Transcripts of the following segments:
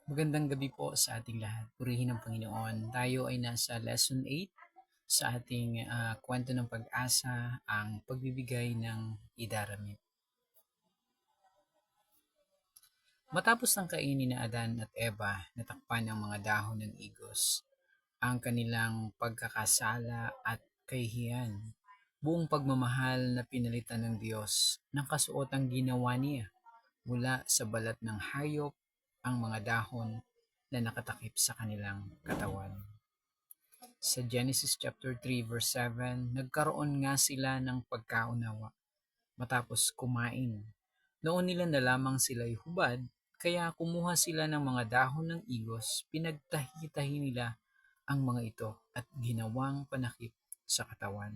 Magandang gabi po sa ating lahat. Purihin ang Panginoon. Tayo ay nasa lesson 8 sa ating kwento ng pag-asa, ang pagbibigay ng idaramit. Matapos ng kainin na Adan at Eva, natakpan ang mga dahon ng igos, ang kanilang pagkakasala at kahihiyan. Buong pagmamahal na pinalitan ng Diyos ng kasuotang ginawa niya mula sa balat ng hayop ang mga dahon na nakatakip sa kanilang katawan. Sa Genesis chapter 3 verse 7, nagkaroon nga sila ng pagkaunawa matapos kumain. Noon nila na lamang sila'y hubad, kaya kumuha sila ng mga dahon ng igos, pinagtahi-tahi nila ang mga ito at ginawang panakip sa katawan.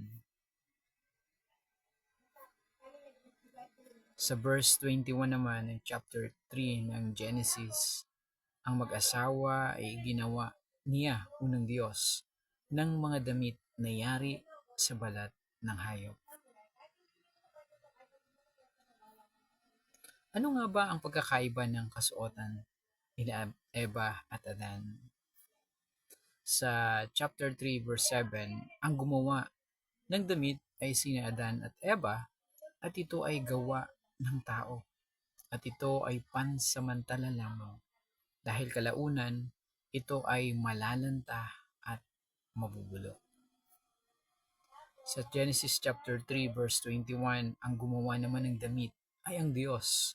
Sa verse 21 naman ng chapter 3 ng Genesis, ang mag-asawa ay ginawa niya unang Diyos ng mga damit na yari sa balat ng hayop. Ano nga ba ang pagkakaiba ng kasuotan ni Eva at Adan? Sa chapter 3 verse 7, ang gumawa ng damit ay sina Adan at Eva at ito ay gawa ng tao at ito ay pansamantala lamang dahil kalaunan ito ay malalanta at mabubulo. Sa Genesis chapter 3 verse 21, ang gumawa naman ng damit ay ang Diyos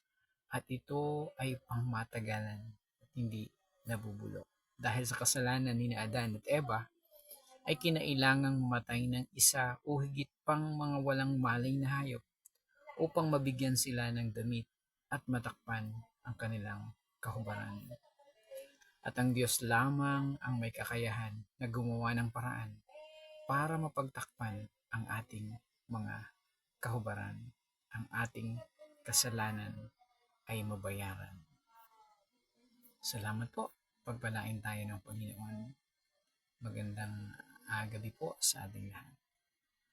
at ito ay pangmatagalan at hindi nabubulo. Dahil sa kasalanan ni Adan at Eva, ay kinailangang mamatay ng isa o higit pang mga walang malay na hayop upang mabigyan sila ng damit at matakpan ang kanilang kahubaran. At ang Diyos lamang ang may kakayahan na gumawa ng paraan para mapagtakpan ang ating mga kahubaran, ang ating kasalanan ay mabayaran. Salamat po. Pagpalain tayo ng Panginoon. Magandang gabi po sa ating lahat.